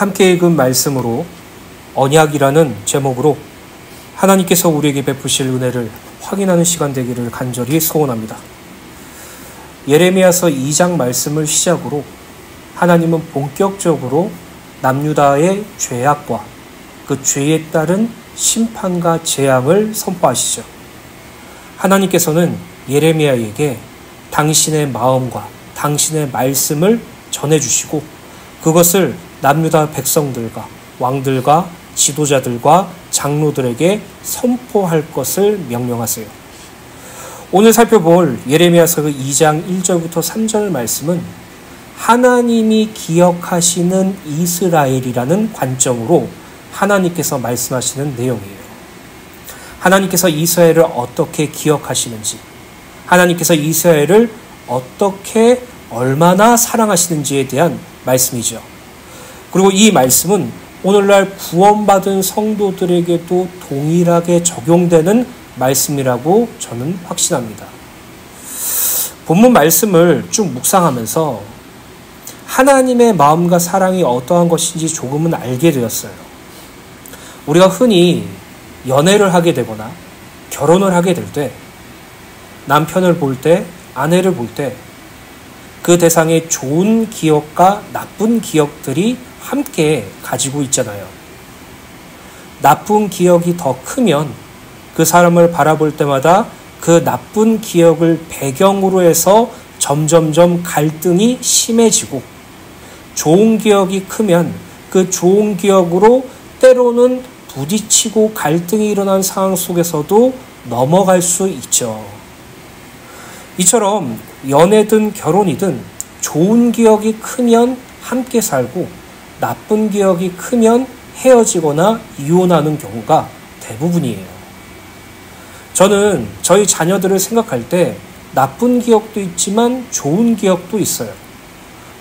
함께 읽은 말씀으로 언약이라는 제목으로 하나님께서 우리에게 베푸실 은혜를 확인하는 시간 되기를 간절히 소원합니다. 예레미야서 2장 말씀을 시작으로 하나님은 본격적으로 남유다의 죄악과 그 죄에 따른 심판과 재앙을 선포하시죠. 하나님께서는 예레미야에게 당신의 마음과 당신의 말씀을 전해주시고 그것을 남유다 백성들과 왕들과 지도자들과 장로들에게 선포할 것을 명령하세요. 오늘 살펴볼 예레미야서 2장 1절부터 3절 말씀은 하나님이 기억하시는 이스라엘이라는 관점으로 하나님께서 말씀하시는 내용이에요. 하나님께서 이스라엘을 어떻게 기억하시는지, 하나님께서 이스라엘을 어떻게 얼마나 사랑하시는지에 대한 말씀이죠. 그리고 이 말씀은 오늘날 구원받은 성도들에게도 동일하게 적용되는 말씀이라고 저는 확신합니다. 본문 말씀을 쭉 묵상하면서 하나님의 마음과 사랑이 어떠한 것인지 조금은 알게 되었어요. 우리가 흔히 연애를 하게 되거나 결혼을 하게 될 때 남편을 볼 때, 아내를 볼 때 그 대상의 좋은 기억과 나쁜 기억들이 함께 가지고 있잖아요. 나쁜 기억이 더 크면 그 사람을 바라볼 때마다 그 나쁜 기억을 배경으로 해서 점점점 갈등이 심해지고, 좋은 기억이 크면 그 좋은 기억으로 때로는 부딪히고 갈등이 일어난 상황 속에서도 넘어갈 수 있죠. 이처럼 연애든 결혼이든 좋은 기억이 크면 함께 살고 나쁜 기억이 크면 헤어지거나 이혼하는 경우가 대부분이에요. 저는 저희 자녀들을 생각할 때 나쁜 기억도 있지만 좋은 기억도 있어요.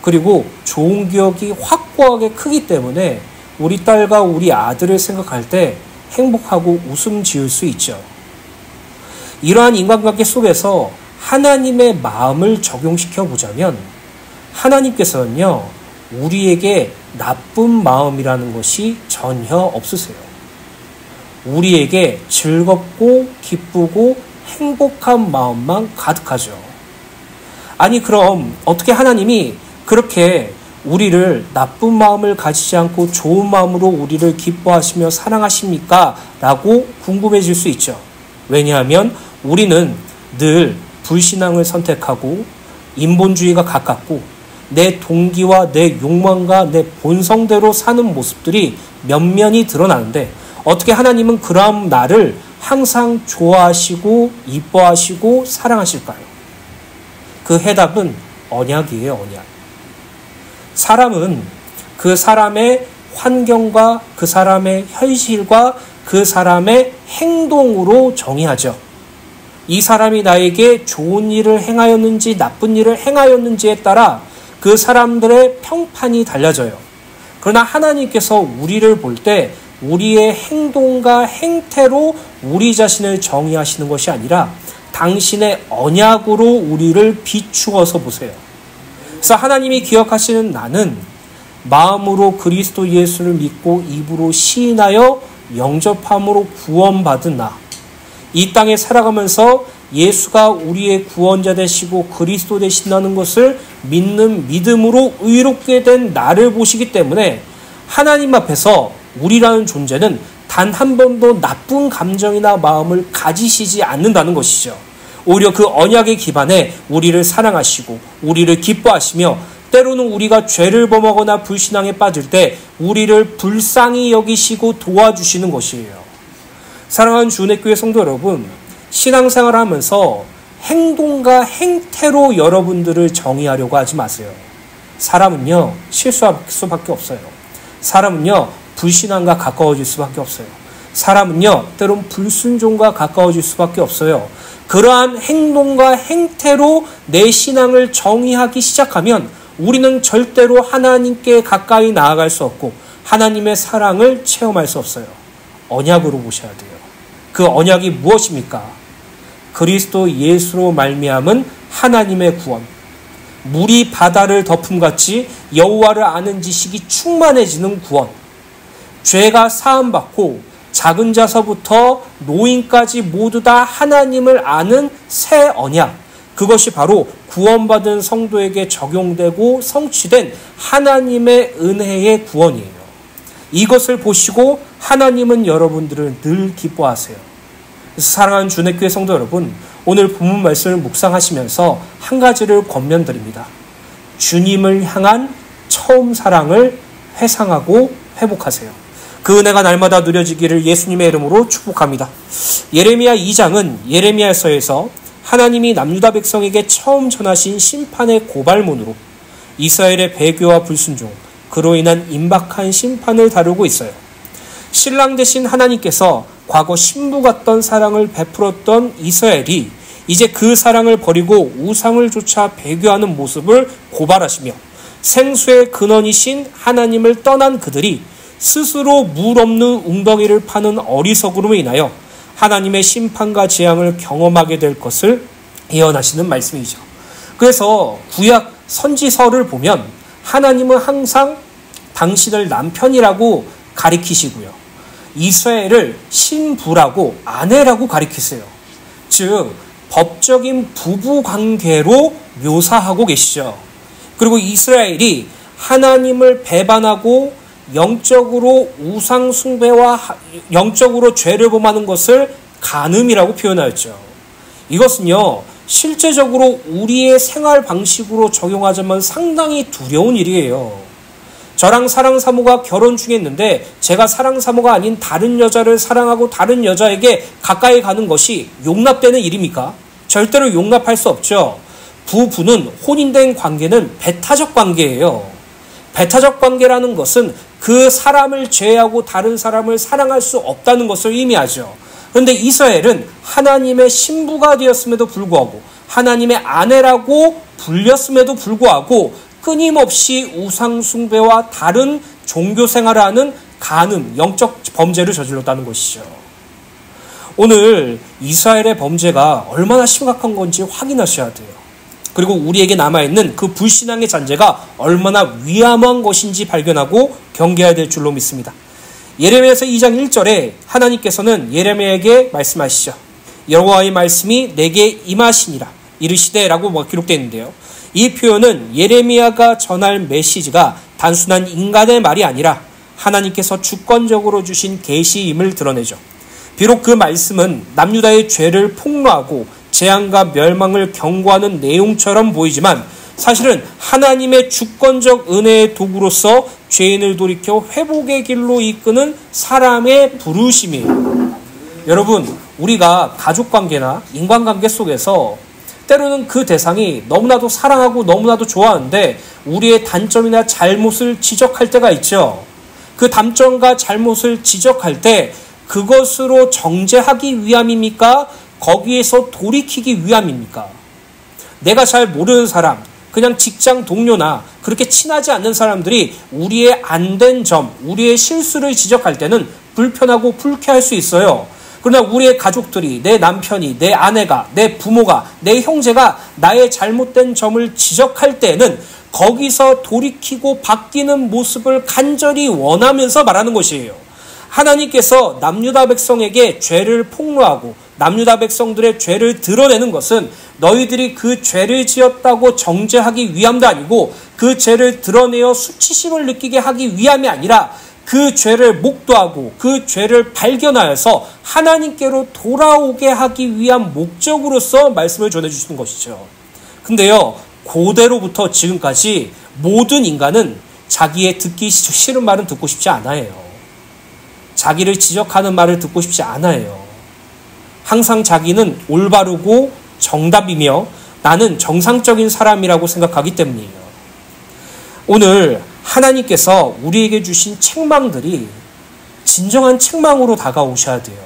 그리고 좋은 기억이 확고하게 크기 때문에 우리 딸과 우리 아들을 생각할 때 행복하고 웃음 지을 수 있죠. 이러한 인간관계 속에서 하나님의 마음을 적용시켜 보자면 하나님께서는요, 우리에게 나쁜 마음이라는 것이 전혀 없으세요. 우리에게 즐겁고 기쁘고 행복한 마음만 가득하죠. 아니 그럼 어떻게 하나님이 그렇게 우리를 나쁜 마음을 가지지 않고 좋은 마음으로 우리를 기뻐하시며 사랑하십니까? 라고 궁금해질 수 있죠. 왜냐하면 우리는 늘 불신앙을 선택하고 인본주의가 가깝고 내 동기와 내 욕망과 내 본성대로 사는 모습들이 면면이 드러나는데 어떻게 하나님은 그런 나를 항상 좋아하시고 이뻐하시고 사랑하실까요? 그 해답은 언약이에요, 언약. 사람은 그 사람의 환경과 그 사람의 현실과 그 사람의 행동으로 정의하죠. 이 사람이 나에게 좋은 일을 행하였는지 나쁜 일을 행하였는지에 따라 그 사람들의 평판이 달라져요. 그러나 하나님께서 우리를 볼 때 우리의 행동과 행태로 우리 자신을 정의하시는 것이 아니라 당신의 언약으로 우리를 비추어서 보세요. 그래서 하나님이 기억하시는 나는 마음으로 그리스도 예수를 믿고 입으로 시인하여 영접함으로 구원받은 나, 이 땅에 살아가면서 예수가 우리의 구원자 되시고 그리스도 되신다는 것을 믿는 믿음으로 의롭게 된 나를 보시기 때문에 하나님 앞에서 우리라는 존재는 단 한 번도 나쁜 감정이나 마음을 가지시지 않는다는 것이죠. 오히려 그 언약의 기반에 우리를 사랑하시고 우리를 기뻐하시며 때로는 우리가 죄를 범하거나 불신앙에 빠질 때 우리를 불쌍히 여기시고 도와주시는 것이에요. 사랑하는 주은혜교회 성도 여러분, 신앙생활을 하면서 행동과 행태로 여러분들을 정의하려고 하지 마세요. 사람은요, 실수할 수밖에 없어요. 사람은요, 불신앙과 가까워질 수밖에 없어요. 사람은요, 때론 불순종과 가까워질 수밖에 없어요. 그러한 행동과 행태로 내 신앙을 정의하기 시작하면 우리는 절대로 하나님께 가까이 나아갈 수 없고 하나님의 사랑을 체험할 수 없어요. 언약으로 보셔야 돼요. 그 언약이 무엇입니까? 그리스도 예수로 말미암은 하나님의 구원, 물이 바다를 덮음같이 여호와를 아는 지식이 충만해지는 구원, 죄가 사함받고 작은 자서부터 노인까지 모두 다 하나님을 아는 새 언약, 그것이 바로 구원받은 성도에게 적용되고 성취된 하나님의 은혜의 구원이에요. 이것을 보시고 하나님은 여러분들을 늘 기뻐하세요. 그래서 사랑하는 주내교회 성도 여러분, 오늘 본문 말씀을 묵상하시면서 한 가지를 권면드립니다. 주님을 향한 처음 사랑을 회상하고 회복하세요. 그 은혜가 날마다 누려지기를 예수님의 이름으로 축복합니다. 예레미야 2장은 예레미야서에서 하나님이 남유다 백성에게 처음 전하신 심판의 고발문으로 이스라엘의 배교와 불순종, 그로 인한 임박한 심판을 다루고 있어요. 신랑 되신 하나님께서 과거 신부 같던 사랑을 베풀었던 이스라엘이 이제 그 사랑을 버리고 우상을 쫓아 배교하는 모습을 고발하시며 생수의 근원이신 하나님을 떠난 그들이 스스로 물 없는 웅덩이를 파는 어리석음으로 인하여 하나님의 심판과 재앙을 경험하게 될 것을 예언하시는 말씀이죠. 그래서 구약 선지서를 보면 하나님은 항상 당신을 남편이라고 가리키시고요. 이스라엘을 신부라고 아내라고 가리키세요. 즉 법적인 부부 관계로 묘사하고 계시죠. 그리고 이스라엘이 하나님을 배반하고 영적으로 우상 숭배와 영적으로 죄를 범하는 것을 간음이라고 표현하였죠. 이것은요, 실제적으로 우리의 생활 방식으로 적용하자면 상당히 두려운 일이에요. 저랑 사랑사모가 결혼 중이었는데 제가 사랑사모가 아닌 다른 여자를 사랑하고 다른 여자에게 가까이 가는 것이 용납되는 일입니까? 절대로 용납할 수 없죠. 부부는 혼인된 관계는 배타적 관계예요. 배타적 관계라는 것은 그 사람을 제외하고 다른 사람을 사랑할 수 없다는 것을 의미하죠. 그런데 이스라엘은 하나님의 신부가 되었음에도 불구하고 하나님의 아내라고 불렸음에도 불구하고 끊임없이 우상 숭배와 다른 종교 생활을 하는 간음, 영적 범죄를 저질렀다는 것이죠. 오늘 이스라엘의 범죄가 얼마나 심각한 건지 확인하셔야 돼요. 그리고 우리에게 남아있는 그 불신앙의 잔재가 얼마나 위험한 것인지 발견하고 경계해야 될 줄로 믿습니다. 예레미야서 2장 1절에 하나님께서는 예레미야에게 말씀하시죠. 여호와의 말씀이 내게 임하시니라 이르시되 라고 기록되어 있는데요. 이 표현은 예레미야가 전할 메시지가 단순한 인간의 말이 아니라 하나님께서 주권적으로 주신 계시임을 드러내죠. 비록 그 말씀은 남유다의 죄를 폭로하고 재앙과 멸망을 경고하는 내용처럼 보이지만 사실은 하나님의 주권적 은혜의 도구로서 죄인을 돌이켜 회복의 길로 이끄는 사람의 부르심이에요. 여러분, 우리가 가족관계나 인간관계 속에서 때로는 그 대상이 너무나도 사랑하고 너무나도 좋아하는데 우리의 단점이나 잘못을 지적할 때가 있죠. 그 단점과 잘못을 지적할 때 그것으로 정죄하기 위함입니까? 거기에서 돌이키기 위함입니까? 내가 잘 모르는 사람, 그냥 직장 동료나 그렇게 친하지 않는 사람들이 우리의 안 된 점, 우리의 실수를 지적할 때는 불편하고 불쾌할 수 있어요. 그러나 우리의 가족들이, 내 남편이, 내 아내가, 내 부모가, 내 형제가 나의 잘못된 점을 지적할 때는 거기서 돌이키고 바뀌는 모습을 간절히 원하면서 말하는 것이에요. 하나님께서 남유다 백성에게 죄를 폭로하고 남유다 백성들의 죄를 드러내는 것은 너희들이 그 죄를 지었다고 정죄하기 위함도 아니고 그 죄를 드러내어 수치심을 느끼게 하기 위함이 아니라 그 죄를 목도하고 그 죄를 발견하여서 하나님께로 돌아오게 하기 위한 목적으로서 말씀을 전해주시는 것이죠. 근데요, 고대로부터 지금까지 모든 인간은 자기의 듣기 싫은 말은 듣고 싶지 않아요. 자기를 지적하는 말을 듣고 싶지 않아요. 항상 자기는 올바르고 정답이며 나는 정상적인 사람이라고 생각하기 때문이에요. 오늘 하나님께서 우리에게 주신 책망들이 진정한 책망으로 다가오셔야 돼요.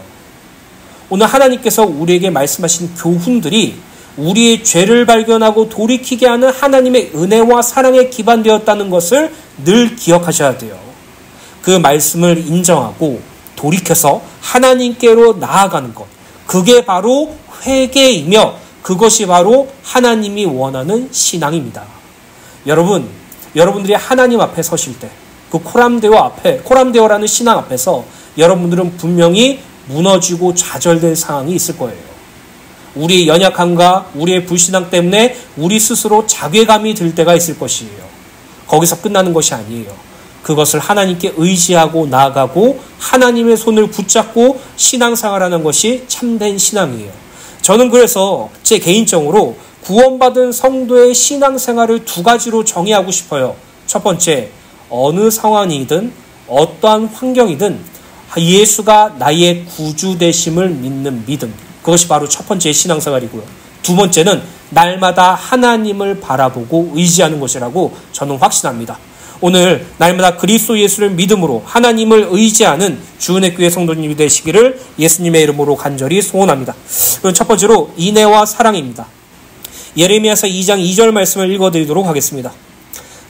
오늘 하나님께서 우리에게 말씀하신 교훈들이 우리의 죄를 발견하고 돌이키게 하는 하나님의 은혜와 사랑에 기반되었다는 것을 늘 기억하셔야 돼요. 그 말씀을 인정하고 돌이켜서 하나님께로 나아가는 것, 그게 바로 회개이며 그것이 바로 하나님이 원하는 신앙입니다. 여러분들이 하나님 앞에 서실 때, 그 코람데오라는 신앙 앞에서 여러분들은 분명히 무너지고 좌절될 상황이 있을 거예요. 우리의 연약함과 우리의 불신앙 때문에 우리 스스로 자괴감이 들 때가 있을 것이에요. 거기서 끝나는 것이 아니에요. 그것을 하나님께 의지하고 나아가고 하나님의 손을 붙잡고 신앙생활하는 것이 참된 신앙이에요. 저는 그래서 제 개인적으로 구원받은 성도의 신앙생활을 두 가지로 정의하고 싶어요. 첫 번째, 어느 상황이든 어떠한 환경이든 예수가 나의 구주 되심을 믿는 믿음. 그것이 바로 첫 번째 신앙생활이고요. 두 번째는 날마다 하나님을 바라보고 의지하는 것이라고 저는 확신합니다. 오늘 날마다 그리스도 예수를 믿음으로 하나님을 의지하는 주은혜 교회 성도님이 되시기를 예수님의 이름으로 간절히 소원합니다. 그럼 첫 번째로 인애와 사랑입니다. 예레미야서 2장 2절 말씀을 읽어드리도록 하겠습니다.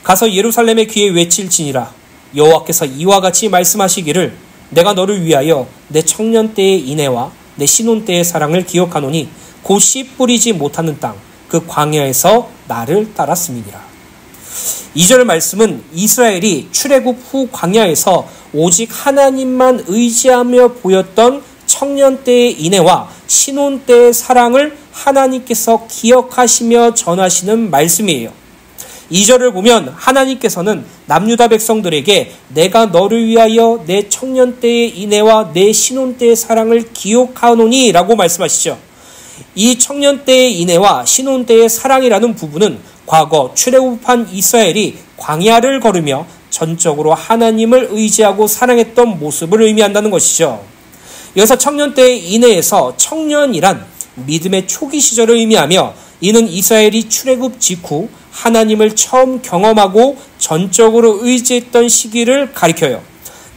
가서 예루살렘의 귀에 외칠지니라. 여호와께서 이와 같이 말씀하시기를 내가 너를 위하여 내 청년 때의 인애와 내 신혼 때의 사랑을 기억하노니 곧 씨 뿌리지 못하는 땅 그 광야에서 나를 따랐음이니라. 2절 말씀은 이스라엘이 출애굽 후 광야에서 오직 하나님만 의지하며 보였던 청년 때의 인애와 신혼 때의 사랑을 하나님께서 기억하시며 전하시는 말씀이에요. 2절을 보면 하나님께서는 남유다 백성들에게 내가 너를 위하여 내 청년 때의 인애와 내 신혼 때의 사랑을 기억하노니 라고 말씀하시죠. 이 청년 때의 인애와 신혼 때의 사랑이라는 부분은 과거 출애굽한 이스라엘이 광야를 걸으며 전적으로 하나님을 의지하고 사랑했던 모습을 의미한다는 것이죠. 여기서 청년 때의 인애에서 청년이란 믿음의 초기 시절을 의미하며 이는 이스라엘이 출애굽 직후 하나님을 처음 경험하고 전적으로 의지했던 시기를 가리켜요.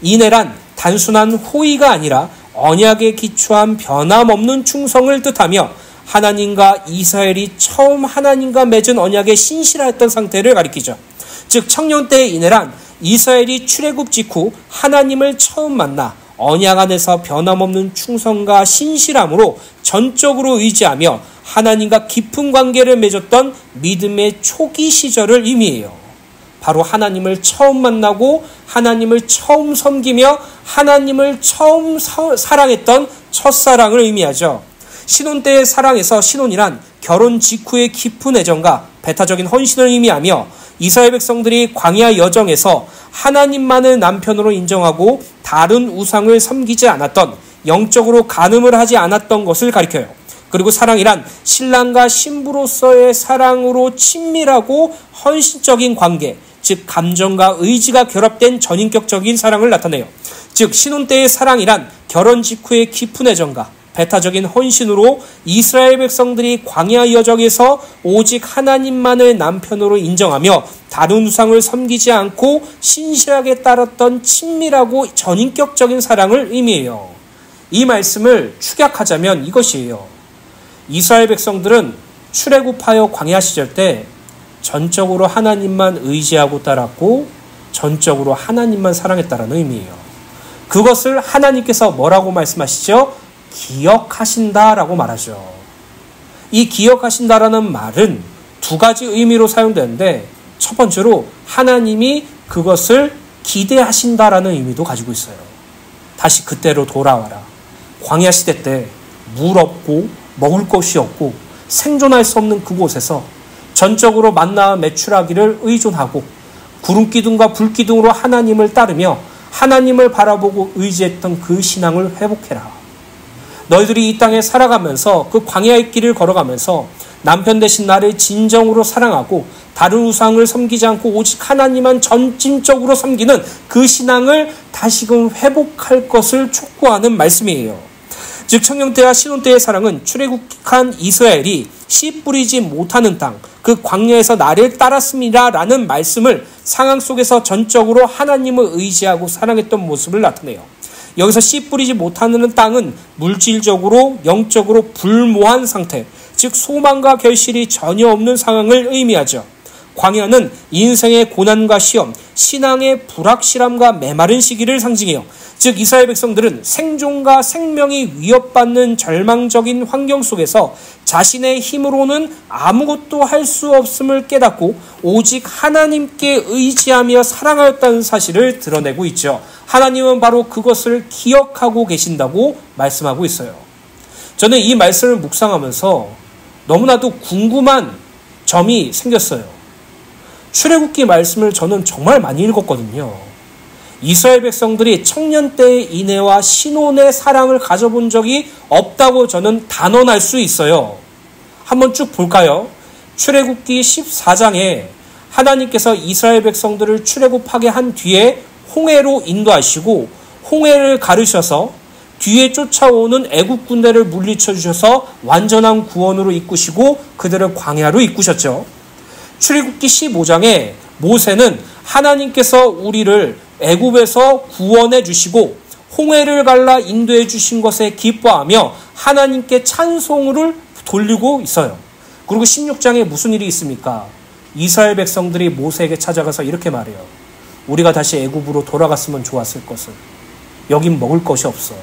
인애란 단순한 호의가 아니라 언약에 기초한 변함없는 충성을 뜻하며 하나님과 이스라엘이 처음 하나님과 맺은 언약에 신실하였던 상태를 가리키죠. 즉 청년 때의 인애란 이스라엘이 출애굽 직후 하나님을 처음 만나 언약 안에서 변함없는 충성과 신실함으로 전적으로 의지하며 하나님과 깊은 관계를 맺었던 믿음의 초기 시절을 의미해요. 바로 하나님을 처음 만나고 하나님을 처음 섬기며 하나님을 처음 사랑했던 첫사랑을 의미하죠. 신혼 때의 사랑에서 신혼이란 결혼 직후의 깊은 애정과 배타적인 헌신을 의미하며 이스라엘 백성들이 광야 여정에서 하나님만을 남편으로 인정하고 다른 우상을 섬기지 않았던, 영적으로 간음을 하지 않았던 것을 가리켜요. 그리고 사랑이란 신랑과 신부로서의 사랑으로 친밀하고 헌신적인 관계, 즉 감정과 의지가 결합된 전인격적인 사랑을 나타내요. 즉 신혼 때의 사랑이란 결혼 직후의 깊은 애정과 배타적인 헌신으로 이스라엘 백성들이 광야 여정에서 오직 하나님만을 남편으로 인정하며 다른 우상을 섬기지 않고 신실하게 따랐던 친밀하고 전인격적인 사랑을 의미해요. 이 말씀을 축약하자면 이것이에요. 이스라엘 백성들은 출애굽하여 광야 시절 때 전적으로 하나님만 의지하고 따랐고 전적으로 하나님만 사랑했다라는 의미예요. 그것을 하나님께서 뭐라고 말씀하시죠? 기억하신다라고 말하죠. 이 기억하신다라는 말은 두 가지 의미로 사용되는데 첫 번째로 하나님이 그것을 기대하신다라는 의미도 가지고 있어요. 다시 그때로 돌아와라. 광야 시대 때 물 없고 먹을 것이 없고 생존할 수 없는 그곳에서 전적으로 만나와 메추라기를 의존하고 구름기둥과 불기둥으로 하나님을 따르며 하나님을 바라보고 의지했던 그 신앙을 회복해라. 너희들이 이 땅에 살아가면서 그 광야의 길을 걸어가면서 남편 대신 나를 진정으로 사랑하고 다른 우상을 섬기지 않고 오직 하나님만 전심적으로 섬기는 그 신앙을 다시금 회복할 것을 촉구하는 말씀이에요. 즉 청년 때와 신혼 때의 사랑은 출애굽한 이스라엘이 씨 뿌리지 못하는 땅, 그 광야에서 나를 따랐습니다 라는 말씀을 상황 속에서 전적으로 하나님을 의지하고 사랑했던 모습을 나타내요. 여기서 씨 뿌리지 못하는 땅은 물질적으로 영적으로 불모한 상태, 즉 소망과 결실이 전혀 없는 상황을 의미하죠. 광야는 인생의 고난과 시험, 신앙의 불확실함과 메마른 시기를 상징해요. 즉 이스라엘 백성들은 생존과 생명이 위협받는 절망적인 환경 속에서 자신의 힘으로는 아무것도 할 수 없음을 깨닫고 오직 하나님께 의지하며 살아가였다는 사실을 드러내고 있죠. 하나님은 바로 그것을 기억하고 계신다고 말씀하고 있어요. 저는 이 말씀을 묵상하면서 너무나도 궁금한 점이 생겼어요. 출애굽기 말씀을 저는 정말 많이 읽었거든요. 이스라엘 백성들이 청년 때의 인애와 신혼의 사랑을 가져본 적이 없다고 저는 단언할 수 있어요. 한번 쭉 볼까요? 출애굽기 14장에 하나님께서 이스라엘 백성들을 출애굽하게 한 뒤에 홍해로 인도하시고 홍해를 가르셔서 뒤에 쫓아오는 애국 군대를 물리쳐 주셔서 완전한 구원으로 이끄시고 그들을 광야로 이끄셨죠. 출애굽기 15장에 모세는 하나님께서 우리를 애굽에서 구원해 주시고 홍해를 갈라 인도해 주신 것에 기뻐하며 하나님께 찬송을 돌리고 있어요. 그리고 16장에 무슨 일이 있습니까? 이스라엘 백성들이 모세에게 찾아가서 이렇게 말해요. 우리가 다시 애굽으로 돌아갔으면 좋았을 것을. 여긴 먹을 것이 없어.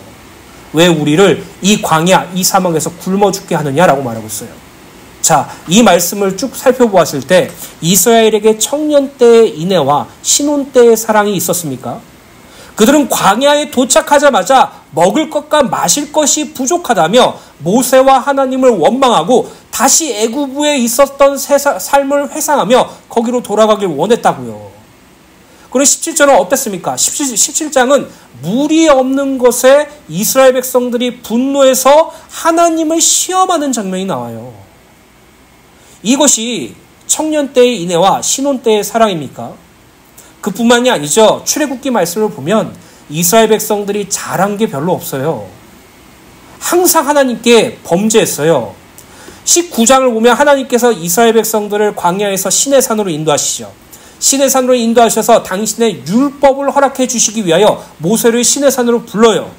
왜 우리를 이 광야, 이 사막에서 굶어 죽게 하느냐라고 말하고 있어요. 자, 이 말씀을 쭉 살펴보았을 때 이스라엘에게 청년 때의 인애와 신혼 때의 사랑이 있었습니까? 그들은 광야에 도착하자마자 먹을 것과 마실 것이 부족하다며 모세와 하나님을 원망하고 다시 애굽에 있었던 삶을 회상하며 거기로 돌아가길 원했다고요. 그리고 17절은 어땠습니까? 17장은 물이 없는 것에 이스라엘 백성들이 분노해서 하나님을 시험하는 장면이 나와요. 이것이 청년 때의 인애와 신혼 때의 사랑입니까? 그뿐만이 아니죠. 출애굽기 말씀을 보면 이스라엘 백성들이 잘한 게 별로 없어요. 항상 하나님께 범죄했어요. 19장을 보면 하나님께서 이스라엘 백성들을 광야에서 시내산으로 인도하시죠. 시내산으로 인도하셔서 당신의 율법을 허락해 주시기 위하여 모세를 시내산으로 불러요.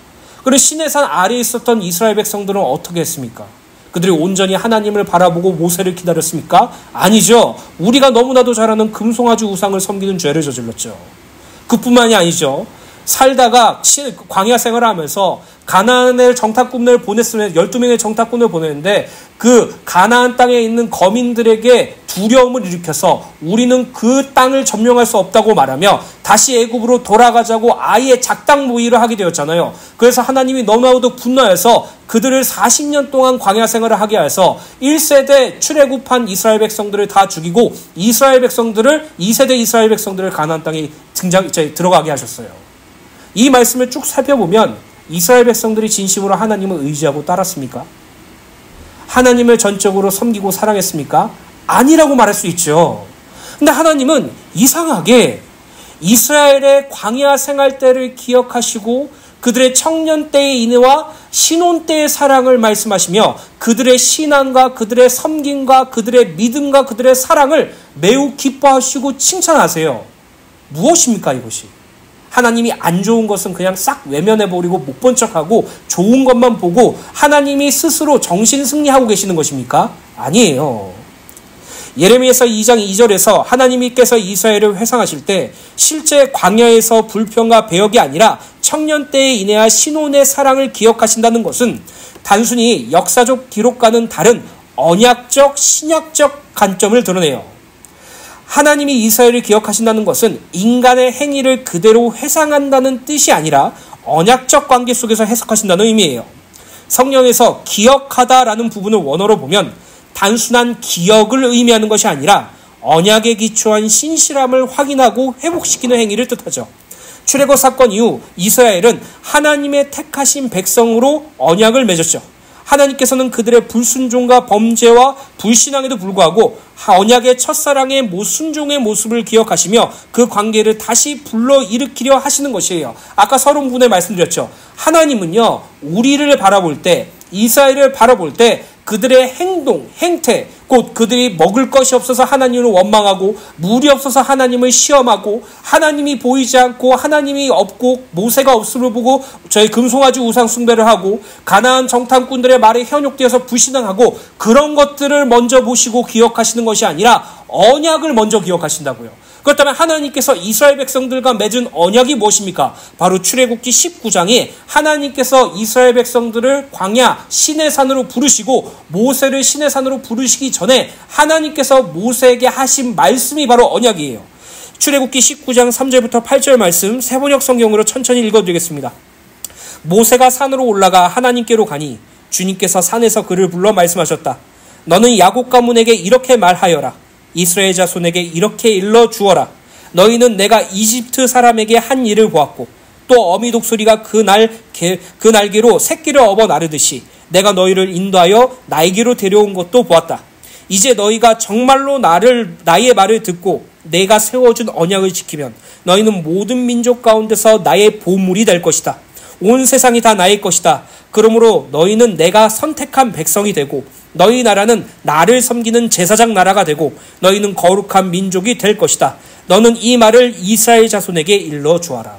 그리고 시내산 아래에 있었던 이스라엘 백성들은 어떻게 했습니까? 그들이 온전히 하나님을 바라보고 모세를 기다렸습니까? 아니죠. 우리가 너무나도 잘 아는 금송아지 우상을 섬기는 죄를 저질렀죠. 그뿐만이 아니죠. 살다가 광야 생활을 하면서 가나안의 정탐꾼을 보냈으면 12명의 정탐꾼을 보냈는데 그 가나안 땅에 있는 거민들에게 두려움을 일으켜서 우리는 그 땅을 점령할 수 없다고 말하며 다시 애굽으로 돌아가자고 아예 작당 모의를 하게 되었잖아요. 그래서 하나님이 너무나도 분노해서 그들을 40년 동안 광야 생활을 하게 해서 1세대 출애굽한 이스라엘 백성들을 다 죽이고 2세대 이스라엘 백성들을 가나안 땅에 들어가게 하셨어요. 이 말씀을 쭉 살펴보면 이스라엘 백성들이 진심으로 하나님을 의지하고 따랐습니까? 하나님을 전적으로 섬기고 사랑했습니까? 아니라고 말할 수 있죠. 근데 하나님은 이상하게 이스라엘의 광야 생활 때를 기억하시고 그들의 청년 때의 인애와 신혼 때의 사랑을 말씀하시며 그들의 신앙과 그들의 섬김과 그들의 믿음과 그들의 사랑을 매우 기뻐하시고 칭찬하세요. 무엇입니까 이것이? 하나님이 안 좋은 것은 그냥 싹 외면해버리고 못 본 척하고 좋은 것만 보고 하나님이 스스로 정신승리하고 계시는 것입니까? 아니에요. 예레미야서 2장 2절에서 하나님께서 이스라엘을 회상하실 때 실제 광야에서 불평과 배역이 아니라 청년 때의 인애와 신혼의 사랑을 기억하신다는 것은 단순히 역사적 기록과는 다른 언약적, 신약적 관점을 드러내요. 하나님이 이스라엘을 기억하신다는 것은 인간의 행위를 그대로 회상한다는 뜻이 아니라 언약적 관계 속에서 해석하신다는 의미예요. 성경에서 기억하다라는 부분을 원어로 보면 단순한 기억을 의미하는 것이 아니라 언약에 기초한 신실함을 확인하고 회복시키는 행위를 뜻하죠. 출애굽 사건 이후 이스라엘은 하나님의 택하신 백성으로 언약을 맺었죠. 하나님께서는 그들의 불순종과 범죄와 불신앙에도 불구하고 언약의 첫사랑의 순종의 모습을 기억하시며 그 관계를 다시 불러일으키려 하시는 것이에요. 아까 서론부분에 말씀드렸죠. 하나님은요, 우리를 바라볼 때, 이스라엘을 바라볼 때 그들의 행동, 행태, 곧 그들이 먹을 것이 없어서 하나님을 원망하고 물이 없어서 하나님을 시험하고 하나님이 보이지 않고 하나님이 없고 모세가 없음을 보고 저희 금송아지 우상 숭배를 하고 가나안 정탐꾼들의 말에 현혹되어서 불신앙하고 그런 것들을 먼저 보시고 기억하시는 것이 아니라 언약을 먼저 기억하신다고요. 그렇다면 하나님께서 이스라엘 백성들과 맺은 언약이 무엇입니까? 바로 출애굽기 19장에 하나님께서 이스라엘 백성들을 광야 시내산으로 부르시고 모세를 시내산으로 부르시기 전에 하나님께서 모세에게 하신 말씀이 바로 언약이에요. 출애굽기 19장 3절부터 8절 말씀 새번역 성경으로 천천히 읽어드리겠습니다. 모세가 산으로 올라가 하나님께로 가니 주님께서 산에서 그를 불러 말씀하셨다. 너는 야곱 가문에게 이렇게 말하여라. 이스라엘 자손에게 이렇게 일러 주어라. 너희는 내가 이집트 사람에게 한 일을 보았고 또 어미 독수리가 그 날개로 새끼를 업어 나르듯이 내가 너희를 인도하여 나에게로 데려온 것도 보았다. 이제 너희가 정말로 나의 말을 듣고 내가 세워준 언약을 지키면 너희는 모든 민족 가운데서 나의 보물이 될 것이다. 온 세상이 다 나의 것이다. 그러므로 너희는 내가 선택한 백성이 되고 너희 나라는 나를 섬기는 제사장 나라가 되고 너희는 거룩한 민족이 될 것이다. 너는 이 말을 이스라엘 자손에게 일러 주어라.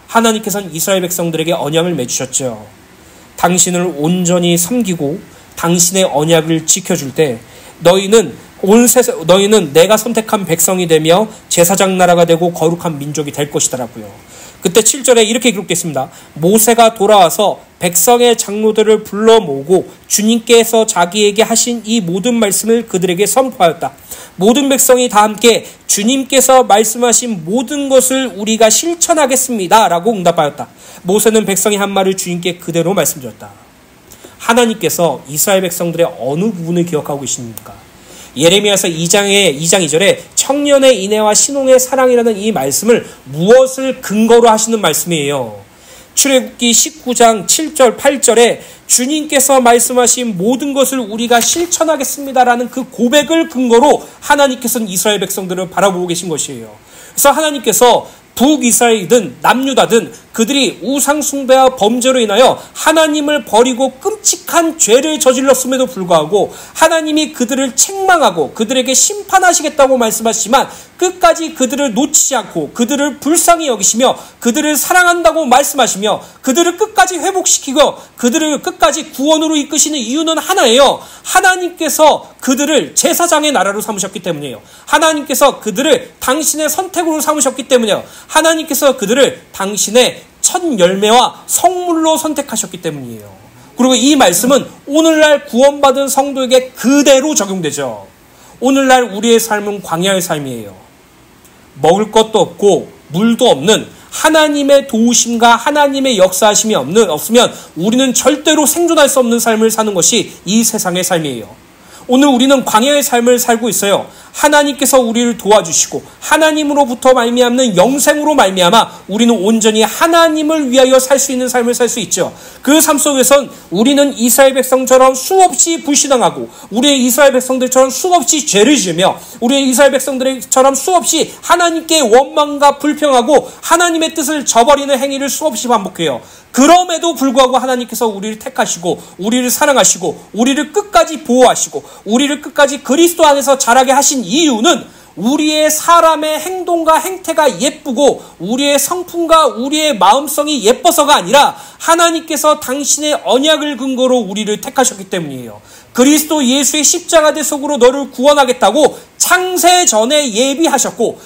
하나님께서는 이스라엘 백성들에게 언약을 맺으셨죠. 당신을 온전히 섬기고 당신의 언약을 지켜줄 때 너희는 내가 선택한 백성이 되며 제사장 나라가 되고 거룩한 민족이 될 것이다라고요. 그때 7절에 이렇게 기록됐습니다. 모세가 돌아와서 백성의 장로들을 불러 모으고 주님께서 자기에게 하신 이 모든 말씀을 그들에게 선포하였다. 모든 백성이 다 함께 주님께서 말씀하신 모든 것을 우리가 실천하겠습니다 라고 응답하였다. 모세는 백성이 한 말을 주님께 그대로 말씀드렸다. 하나님께서 이스라엘 백성들의 어느 부분을 기억하고 계십니까? 예레미야서 2장 2절에 청년의 인애와 신혼의 사랑이라는 이 말씀을 무엇을 근거로 하시는 말씀이에요? 출애굽기 19장 7절 8절에 주님께서 말씀하신 모든 것을 우리가 실천하겠습니다라는 그 고백을 근거로 하나님께서는 이스라엘 백성들을 바라보고 계신 것이에요. 그래서 하나님께서 북이스라엘이든 남유다든 그들이 우상 숭배와 범죄로 인하여 하나님을 버리고 끔찍한 죄를 저질렀음에도 불구하고 하나님이 그들을 책망하고 그들에게 심판하시겠다고 말씀하시지만 끝까지 그들을 놓치지 않고 그들을 불쌍히 여기시며 그들을 사랑한다고 말씀하시며 그들을 끝까지 회복시키고 그들을 끝까지 구원으로 이끄시는 이유는 하나예요. 하나님께서 그들을 제사장의 나라로 삼으셨기 때문이에요. 하나님께서 그들을 당신의 선택으로 삼으셨기 때문이에요. 하나님께서 그들을 당신의 첫 열매와 성물로 선택하셨기 때문이에요. 그리고 이 말씀은 오늘날 구원받은 성도에게 그대로 적용되죠. 오늘날 우리의 삶은 광야의 삶이에요. 먹을 것도 없고 물도 없는 하나님의 도우심과 하나님의 역사하심이 없으면 우리는 절대로 생존할 수 없는 삶을 사는 것이 이 세상의 삶이에요. 오늘 우리는 광야의 삶을 살고 있어요. 하나님께서 우리를 도와주시고 하나님으로부터 말미암는 영생으로 말미암아 우리는 온전히 하나님을 위하여 살 수 있는 삶을 살 수 있죠. 그 삶 속에선 우리는 이스라엘 백성처럼 수없이 불신앙하고 우리의 이스라엘 백성들처럼 수없이 죄를 지으며 우리의 이스라엘 백성들처럼 수없이 하나님께 원망과 불평하고 하나님의 뜻을 저버리는 행위를 수없이 반복해요. 그럼에도 불구하고 하나님께서 우리를 택하시고 우리를 사랑하시고 우리를 끝까지 보호하시고 우리를 끝까지 그리스도 안에서 자라게 하신 이유는 우리의 사람의 행동과 행태가 예쁘고 우리의 성품과 우리의 마음성이 예뻐서가 아니라 하나님께서 당신의 언약을 근거로 우리를 택하셨기 때문이에요. 그리스도 예수의 십자가 대속으로 너를 구원하겠다고 창세 전에 예비하셨고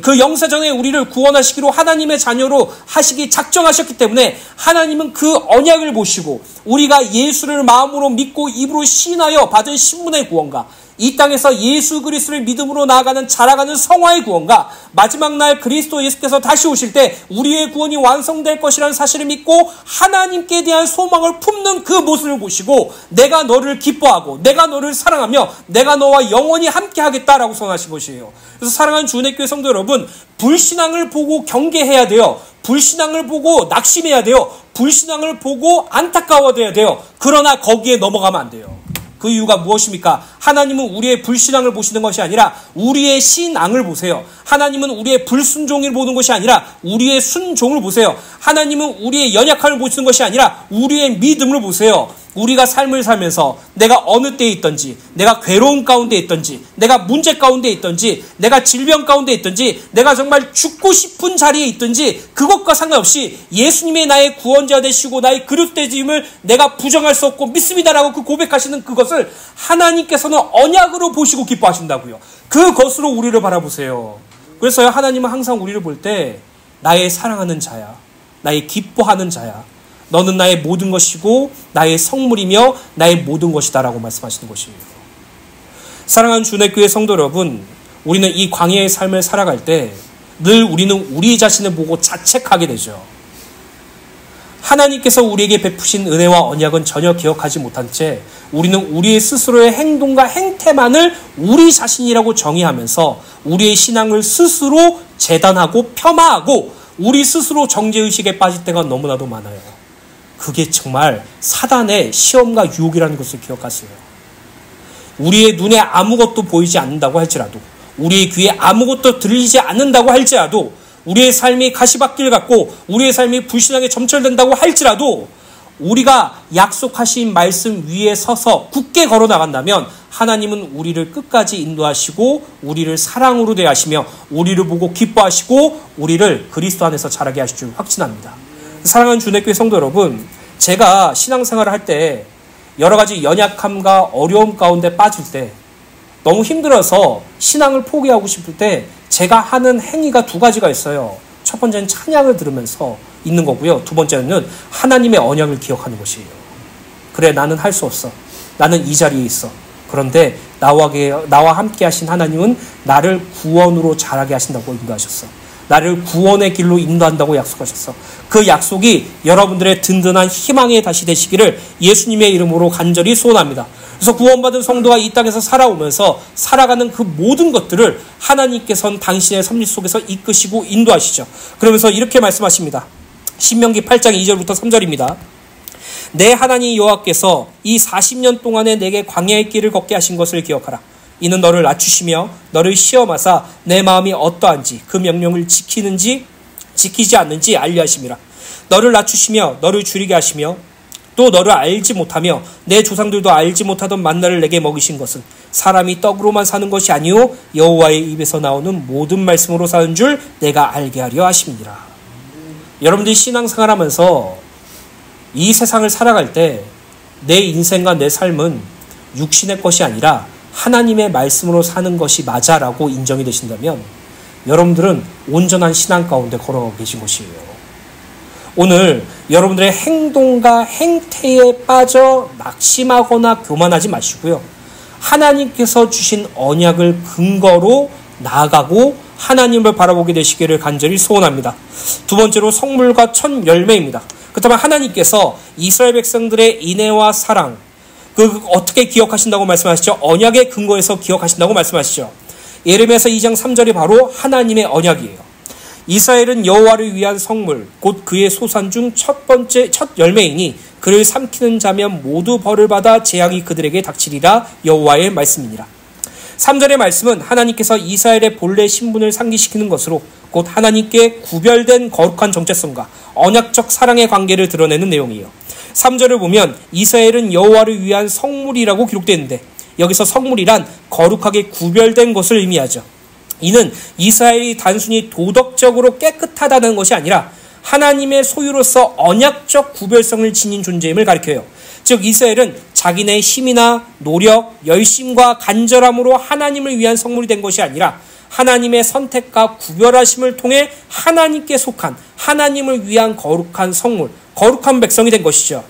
그 영세 전에 우리를 구원하시기로 하나님의 자녀로 하시기 작정하셨기 때문에 하나님은 그 언약을 보시고 우리가 예수를 마음으로 믿고 입으로 시인하여 받은 신분의 구원과 이 땅에서 예수 그리스도를 믿음으로 나아가는 자라가는 성화의 구원과 마지막 날 그리스도 예수께서 다시 오실 때 우리의 구원이 완성될 것이라는 사실을 믿고 하나님께 대한 소망을 품는 그 모습을 보시고 내가 너를 기뻐하고 내가 너를 사랑하며 내가 너와 영원히 함께 하겠다라고 선언하신 것이에요. 그래서 사랑하는 주은혜교회 성도 여러분, 불신앙을 보고 경계해야 돼요. 불신앙을 보고 낙심해야 돼요. 불신앙을 보고 안타까워져야 돼요. 그러나 거기에 넘어가면 안 돼요. 그 이유가 무엇입니까? 하나님은 우리의 불신앙을 보시는 것이 아니라 우리의 신앙을 보세요. 하나님은 우리의 불순종을 보는 것이 아니라 우리의 순종을 보세요. 하나님은 우리의 연약함을 보시는 것이 아니라 우리의 믿음을 보세요. 우리가 삶을 살면서 내가 어느 때에 있든지, 내가 괴로움 가운데 있든지, 내가 문제 가운데 있든지, 내가 질병 가운데 있든지, 내가 정말 죽고 싶은 자리에 있든지, 그것과 상관없이 예수님의 나의 구원자 되시고 나의 그릇되심을 내가 부정할 수 없고 믿습니다라고 그 고백하시는 그것을 하나님께서는 언약으로 보시고 기뻐하신다고요. 그것으로 우리를 바라보세요. 그래서 하나님은 항상 우리를 볼 때 나의 사랑하는 자야, 나의 기뻐하는 자야, 너는 나의 모든 것이고 나의 성물이며 나의 모든 것이다라고 말씀하시는 것입니다. 사랑하는 주내교회 성도 여러분, 우리는 이 광야의 삶을 살아갈 때 늘 우리는 우리 자신을 보고 자책하게 되죠. 하나님께서 우리에게 베푸신 은혜와 언약은 전혀 기억하지 못한 채 우리는 우리의 스스로의 행동과 행태만을 우리 자신이라고 정의하면서 우리의 신앙을 스스로 재단하고 폄하하고 우리 스스로 정죄의식에 빠질 때가 너무나도 많아요. 그게 정말 사단의 시험과 유혹이라는 것을 기억하세요. 우리의 눈에 아무것도 보이지 않는다고 할지라도, 우리의 귀에 아무것도 들리지 않는다고 할지라도, 우리의 삶이 가시밭길 같고 우리의 삶이 불신앙에 점철된다고 할지라도 우리가 약속하신 말씀 위에 서서 굳게 걸어 나간다면 하나님은 우리를 끝까지 인도하시고 우리를 사랑으로 대하시며 우리를 보고 기뻐하시고 우리를 그리스도 안에서 자라게 하실 줄 확신합니다. 사랑하는 주내교회 성도 여러분, 제가 신앙생활을 할 때 여러 가지 연약함과 어려움 가운데 빠질 때, 너무 힘들어서 신앙을 포기하고 싶을 때 제가 하는 행위가 두 가지가 있어요. 첫 번째는 찬양을 들으면서 있는 거고요. 두 번째는 하나님의 언약을 기억하는 것이에요. 그래, 나는 할 수 없어. 나는 이 자리에 있어. 그런데 나와 함께 하신 하나님은 나를 구원으로 자라게 하신다고 인도하셨어. 나를 구원의 길로 인도한다고 약속하셨어. 그 약속이 여러분들의 든든한 희망의 다시 되시기를 예수님의 이름으로 간절히 소원합니다. 그래서 구원받은 성도가 이 땅에서 살아오면서 살아가는 그 모든 것들을 하나님께서는 당신의 섭리 속에서 이끄시고 인도하시죠. 그러면서 이렇게 말씀하십니다. 신명기 8장 2절부터 3절입니다. 내 하나님 여호와께서 이 40년 동안에 내게 광야의 길을 걷게 하신 것을 기억하라. 이는 너를 낮추시며 너를 시험하사 내 마음이 어떠한지 그 명령을 지키는지 지키지 않는지 알려 하심이라. 너를 낮추시며 너를 줄이게 하시며 또 너를 알지 못하며 내 조상들도 알지 못하던 만나를 내게 먹이신 것은 사람이 떡으로만 사는 것이 아니요 여호와의 입에서 나오는 모든 말씀으로 사는 줄 내가 알게 하려 하심이니라. 여러분들이 신앙생활하면서 이 세상을 살아갈 때 내 인생과 내 삶은 육신의 것이 아니라 하나님의 말씀으로 사는 것이 맞아라고 인정이 되신다면 여러분들은 온전한 신앙 가운데 걸어가고 계신 것이에요. 오늘 여러분들의 행동과 행태에 빠져 낙심하거나 교만하지 마시고요. 하나님께서 주신 언약을 근거로 나아가고 하나님을 바라보게 되시기를 간절히 소원합니다. 두 번째로 성물과 첫 열매입니다. 그렇다면 하나님께서 이스라엘 백성들의 인애와 사랑, 그 어떻게 기억하신다고 말씀하시죠? 언약의 근거에서 기억하신다고 말씀하시죠. 예레미야서 2장 3절이 바로 하나님의 언약이에요. 이스라엘은 여호와를 위한 성물, 곧 그의 소산 중 첫 열매이니 그를 삼키는 자면 모두 벌을 받아 재앙이 그들에게 닥치리라. 여호와의 말씀이니라. 3절의 말씀은 하나님께서 이스라엘의 본래 신분을 상기시키는 것으로 곧 하나님께 구별된 거룩한 정체성과 언약적 사랑의 관계를 드러내는 내용이에요. 3절을 보면 이스라엘은 여호와를 위한 성물이라고 기록되어 있는데 여기서 성물이란 거룩하게 구별된 것을 의미하죠. 이는 이스라엘이 단순히 도덕적으로 깨끗하다는 것이 아니라 하나님의 소유로서 언약적 구별성을 지닌 존재임을 가리켜요. 즉 이스라엘은 자기네 힘이나 노력, 열심과 간절함으로 하나님을 위한 성물이 된 것이 아니라 하나님의 선택과 구별하심을 통해 하나님께 속한 하나님을 위한 거룩한 성물, 거룩한 백성이 된 것이죠.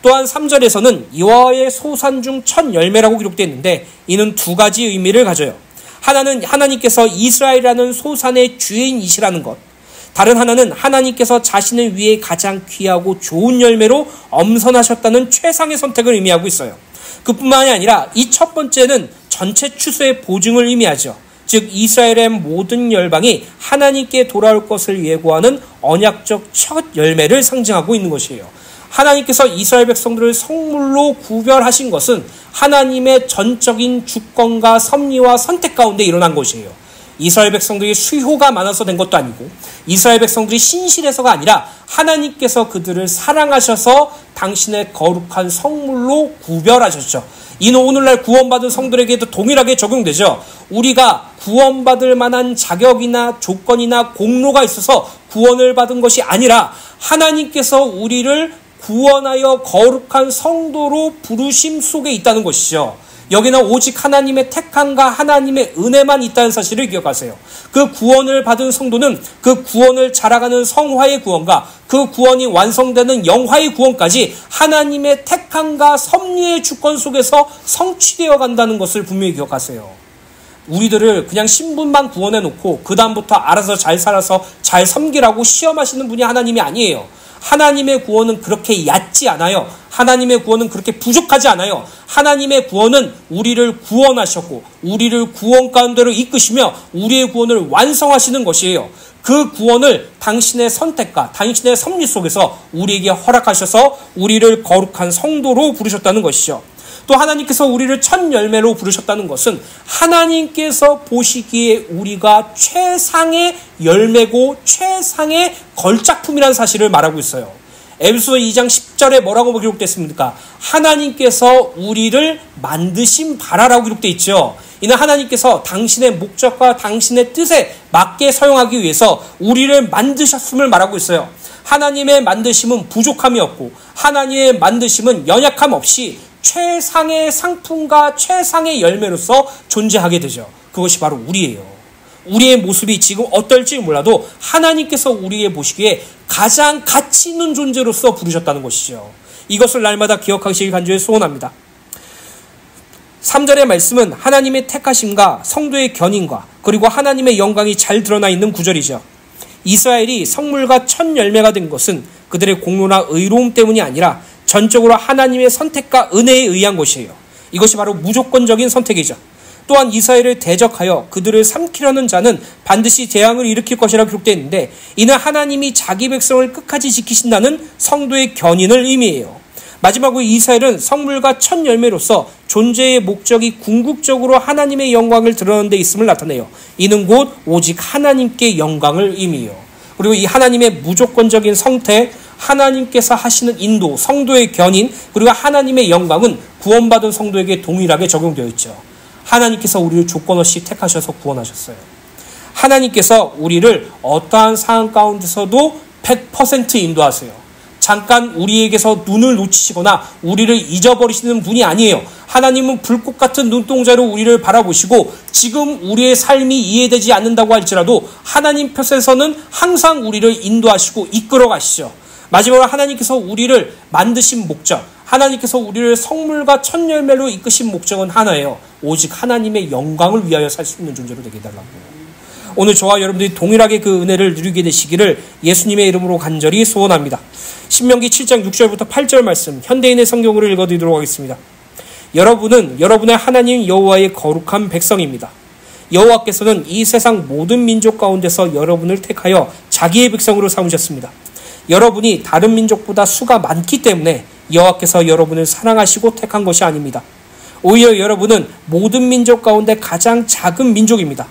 또한 3절에서는 여호와의 소산 중 첫 열매라고 기록되어 있는데 이는 두 가지 의미를 가져요. 하나는 하나님께서 이스라엘이라는 소산의 주인이시라는 것, 다른 하나는 하나님께서 자신을 위해 가장 귀하고 좋은 열매로 엄선하셨다는 최상의 선택을 의미하고 있어요. 그뿐만이 아니라 이 첫 번째는 전체 추수의 보증을 의미하죠. 즉 이스라엘의 모든 열방이 하나님께 돌아올 것을 예고하는 언약적 첫 열매를 상징하고 있는 것이에요. 하나님께서 이스라엘 백성들을 성물로 구별하신 것은 하나님의 전적인 주권과 섭리와 선택 가운데 일어난 것이에요. 이스라엘 백성들이 수효가 많아서 된 것도 아니고 이스라엘 백성들이 신실해서가 아니라 하나님께서 그들을 사랑하셔서 당신의 거룩한 성물로 구별하셨죠. 이는 오늘날 구원받은 성들에게도 동일하게 적용되죠. 우리가 구원받을 만한 자격이나 조건이나 공로가 있어서 구원을 받은 것이 아니라 하나님께서 우리를 구원하여 거룩한 성도로 부르심 속에 있다는 것이죠. 여기는 오직 하나님의 택함과 하나님의 은혜만 있다는 사실을 기억하세요. 그 구원을 받은 성도는 그 구원을 자라가는 성화의 구원과 그 구원이 완성되는 영화의 구원까지 하나님의 택함과 섭리의 주권 속에서 성취되어 간다는 것을 분명히 기억하세요. 우리들을 그냥 신분만 구원해 놓고 그 다음부터 알아서 잘 살아서 잘 섬기라고 시험하시는 분이 하나님이 아니에요. 하나님의 구원은 그렇게 얕지 않아요. 하나님의 구원은 그렇게 부족하지 않아요. 하나님의 구원은 우리를 구원하셨고 우리를 구원 가운데로 이끄시며 우리의 구원을 완성하시는 것이에요. 그 구원을 당신의 선택과 당신의 섭리 속에서 우리에게 허락하셔서 우리를 거룩한 성도로 부르셨다는 것이죠. 또 하나님께서 우리를 첫 열매로 부르셨다는 것은 하나님께서 보시기에 우리가 최상의 열매고 최상의 걸작품이라는 사실을 말하고 있어요. 에베소서 2장 10절에 뭐라고 기록됐습니까? 하나님께서 우리를 만드신 바라라고 기록되어 있죠. 이는 하나님께서 당신의 목적과 당신의 뜻에 맞게 사용하기 위해서 우리를 만드셨음을 말하고 있어요. 하나님의 만드심은 부족함이 없고 하나님의 만드심은 연약함 없이 최상의 상품과 최상의 열매로서 존재하게 되죠. 그것이 바로 우리예요. 우리의 모습이 지금 어떨지 몰라도 하나님께서 우리의 보시기에 가장 가치 있는 존재로서 부르셨다는 것이죠. 이것을 날마다 기억하시길 간절히 소원합니다. 3절의 말씀은 하나님의 택하심과 성도의 견인과 그리고 하나님의 영광이 잘 드러나 있는 구절이죠. 이스라엘이 성물과 첫 열매가 된 것은 그들의 공로나 의로움 때문이 아니라 전적으로 하나님의 선택과 은혜에 의한 것이에요. 이것이 바로 무조건적인 선택이죠. 또한 이스라엘을 대적하여 그들을 삼키려는 자는 반드시 재앙을 일으킬 것이라고 기록되어 있는데 이는 하나님이 자기 백성을 끝까지 지키신다는 성도의 견인을 의미해요. 마지막으로 이스라엘은 성물과 첫 열매로서 존재의 목적이 궁극적으로 하나님의 영광을 드러내는 데 있음을 나타내요. 이는 곧 오직 하나님께 영광을 의미해요. 그리고 이 하나님의 무조건적인 선택, 하나님께서 하시는 인도, 성도의 견인, 그리고 하나님의 영광은 구원받은 성도에게 동일하게 적용되어 있죠. 하나님께서 우리를 조건 없이 택하셔서 구원하셨어요. 하나님께서 우리를 어떠한 상황 가운데서도 100% 인도하세요. 잠깐 우리에게서 눈을 놓치시거나 우리를 잊어버리시는 분이 아니에요. 하나님은 불꽃 같은 눈동자로 우리를 바라보시고 지금 우리의 삶이 이해되지 않는다고 할지라도 하나님 곁에서는 항상 우리를 인도하시고 이끌어 가시죠. 마지막으로 하나님께서 우리를 만드신 목적, 하나님께서 우리를 성물과 첫 열매로 이끄신 목적은 하나예요. 오직 하나님의 영광을 위하여 살 수 있는 존재로 되게 해달라고. 오늘 저와 여러분들이 동일하게 그 은혜를 누리게 되시기를 예수님의 이름으로 간절히 소원합니다. 신명기 7장 6절부터 8절 말씀 현대인의 성경으로 읽어드리도록 하겠습니다. 여러분은 여러분의 하나님 여호와의 거룩한 백성입니다. 여호와께서는 이 세상 모든 민족 가운데서 여러분을 택하여 자기의 백성으로 삼으셨습니다. 여러분이 다른 민족보다 수가 많기 때문에 여호와께서 여러분을 사랑하시고 택한 것이 아닙니다. 오히려 여러분은 모든 민족 가운데 가장 작은 민족입니다.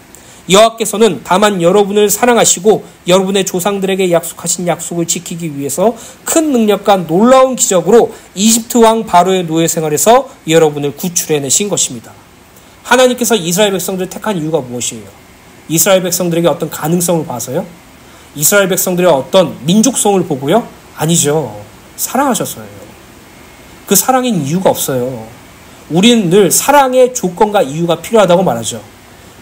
여호와께서는 다만 여러분을 사랑하시고 여러분의 조상들에게 약속하신 약속을 지키기 위해서 큰 능력과 놀라운 기적으로 이집트 왕 바로의 노예 생활에서 여러분을 구출해내신 것입니다. 하나님께서 이스라엘 백성들을 택한 이유가 무엇이에요? 이스라엘 백성들에게 어떤 가능성을 봐서요? 이스라엘 백성들의 어떤 민족성을 보고요? 아니죠. 사랑하셨어요. 그 사랑인 이유가 없어요. 우리는 늘 사랑의 조건과 이유가 필요하다고 말하죠.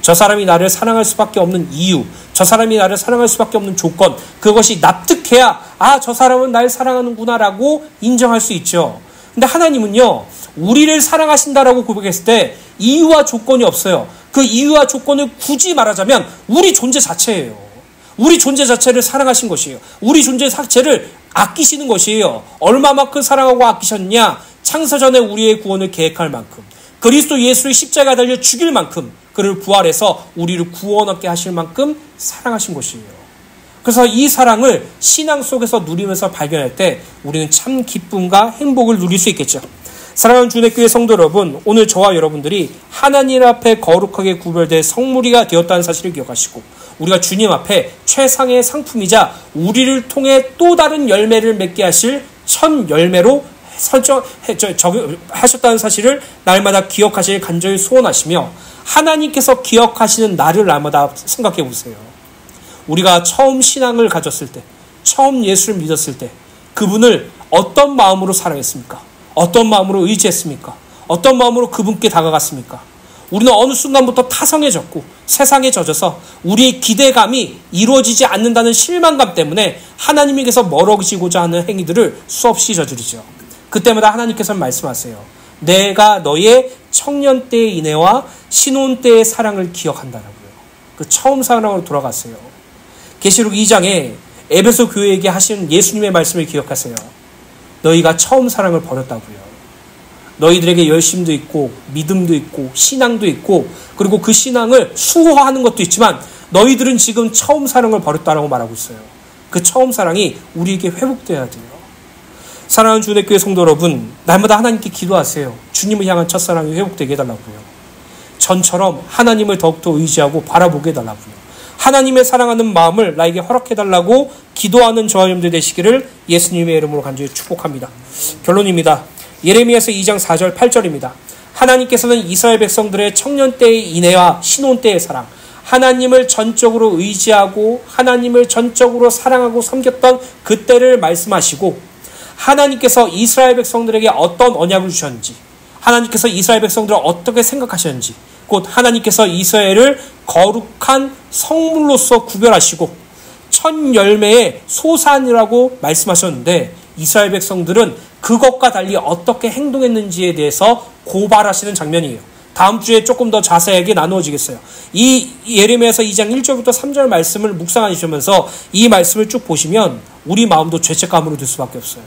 저 사람이 나를 사랑할 수밖에 없는 이유, 저 사람이 나를 사랑할 수밖에 없는 조건, 그것이 납득해야 저 사람은 날 사랑하는구나 라고 인정할 수 있죠. 근데 하나님은요, 우리를 사랑하신다라고 고백했을 때 이유와 조건이 없어요. 그 이유와 조건을 굳이 말하자면 우리 존재 자체예요. 우리 존재 자체를 사랑하신 것이에요. 우리 존재 자체를 아끼시는 것이에요. 얼마만큼 사랑하고 아끼셨냐? 창세전에 우리의 구원을 계획할 만큼, 그리스도 예수를 십자가에 달려 죽일 만큼, 그를 부활해서 우리를 구원 얻게 하실 만큼 사랑하신 것이에요. 그래서 이 사랑을 신앙 속에서 누리면서 발견할 때 우리는 참 기쁨과 행복을 누릴 수 있겠죠. 사랑하는 주내교회 성도 여러분, 오늘 저와 여러분들이 하나님 앞에 거룩하게 구별된 성물이가 되었다는 사실을 기억하시고, 우리가 주님 앞에 최상의 상품이자 우리를 통해 또 다른 열매를 맺게 하실 첫 열매로 하셨다는 사실을 날마다 기억하실 간절히 소원하시며, 하나님께서 기억하시는 나를 날마다 생각해 보세요. 우리가 처음 신앙을 가졌을 때, 처음 예수를 믿었을 때 그분을 어떤 마음으로 사랑했습니까? 어떤 마음으로 의지했습니까? 어떤 마음으로 그분께 다가갔습니까? 우리는 어느 순간부터 타성해졌고 세상에 젖어서 우리의 기대감이 이루어지지 않는다는 실망감 때문에 하나님에게서 멀어지고자 하는 행위들을 수없이 저지르죠. 그때마다 하나님께서는 말씀하세요. 내가 너의 청년 때의 인애와 신혼 때의 사랑을 기억한다라고요. 그 처음 사랑으로 돌아갔어요. 계시록 2장에 에베소 교회에게 하신 예수님의 말씀을 기억하세요. 너희가 처음 사랑을 버렸다고요. 너희들에게 열심도 있고 믿음도 있고 신앙도 있고, 그리고 그 신앙을 수호하는 것도 있지만 너희들은 지금 처음 사랑을 버렸다라고 말하고 있어요. 그 처음 사랑이 우리에게 회복돼야 돼요. 사랑하는 주내교회 성도 여러분, 날마다 하나님께 기도하세요. 주님을 향한 첫사랑이 회복되게 해달라고요. 전처럼 하나님을 더욱더 의지하고 바라보게 해달라고요. 하나님의 사랑하는 마음을 나에게 허락해달라고 기도하는 저와 여러분들 되시기를 예수님의 이름으로 간절히 축복합니다. 결론입니다. 예레미야서 2장 4절 8절입니다. 하나님께서는 이스라엘 백성들의 청년 때의 인애와 신혼 때의 사랑, 하나님을 전적으로 의지하고 하나님을 전적으로 사랑하고 섬겼던 그때를 말씀하시고, 하나님께서 이스라엘 백성들에게 어떤 언약을 주셨는지, 하나님께서 이스라엘 백성들을 어떻게 생각하셨는지, 곧 하나님께서 이스라엘을 거룩한 성물로서 구별하시고 첫 열매의 소산이라고 말씀하셨는데, 이스라엘 백성들은 그것과 달리 어떻게 행동했는지에 대해서 고발하시는 장면이에요. 다음 주에 조금 더 자세하게 나누어지겠어요. 이 예레미야서 2장 1절부터 3절 말씀을 묵상하시면서 이 말씀을 쭉 보시면 우리 마음도 죄책감으로 들 수밖에 없어요.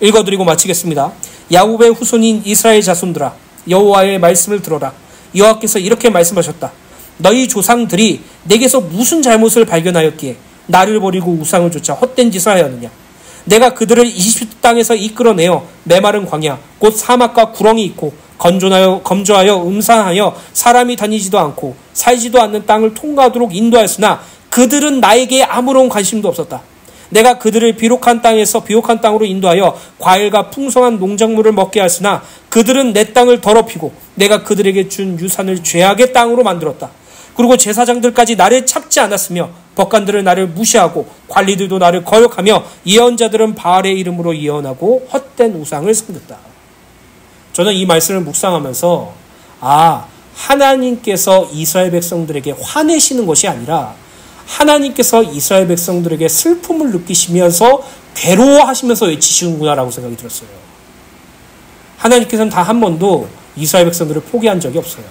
읽어드리고 마치겠습니다. 야곱의 후손인 이스라엘 자손들아, 여호와의 말씀을 들어라. 여호와께서 이렇게 말씀하셨다. 너희 조상들이 내게서 무슨 잘못을 발견하였기에 나를 버리고 우상을 좇아 헛된 짓을 하였느냐. 내가 그들을 이집트 땅에서 이끌어내어 메마른 광야 곧 사막과 구렁이 있고 건조하여 음산하여 사람이 다니지도 않고 살지도 않는 땅을 통과하도록 인도하였으나 그들은 나에게 아무런 관심도 없었다. 내가 그들을 비옥한 땅으로 인도하여 과일과 풍성한 농작물을 먹게 하였으나 그들은 내 땅을 더럽히고 내가 그들에게 준 유산을 죄악의 땅으로 만들었다. 그리고 제사장들까지 나를 찾지 않았으며 법관들은 나를 무시하고 관리들도 나를 거역하며 예언자들은 바알의 이름으로 예언하고 헛된 우상을 섬겼다. 저는 이 말씀을 묵상하면서 하나님께서 이스라엘 백성들에게 화내시는 것이 아니라 하나님께서 이스라엘 백성들에게 슬픔을 느끼시면서 괴로워하시면서 외치시는구나라고 생각이 들었어요. 하나님께서는 단 한 번도 이스라엘 백성들을 포기한 적이 없어요.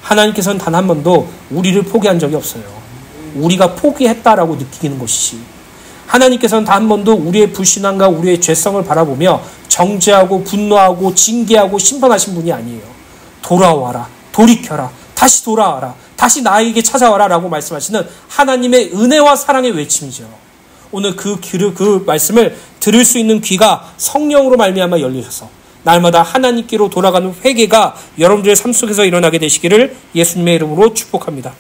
하나님께서는 단 한 번도 우리를 포기한 적이 없어요. 우리가 포기했다라고 느끼는 것이지, 하나님께서는 단 한 번도 우리의 불신앙과 우리의 죄성을 바라보며 정죄하고 분노하고 징계하고 심판하신 분이 아니에요. 돌아와라, 돌이켜라, 다시 돌아와라, 다시 나에게 찾아와라 라고 말씀하시는 하나님의 은혜와 사랑의 외침이죠. 오늘 그 말씀을 들을 수 있는 귀가 성령으로 말미암아 열리셔서 날마다 하나님께로 돌아가는 회개가 여러분들의 삶 속에서 일어나게 되시기를 예수님의 이름으로 축복합니다.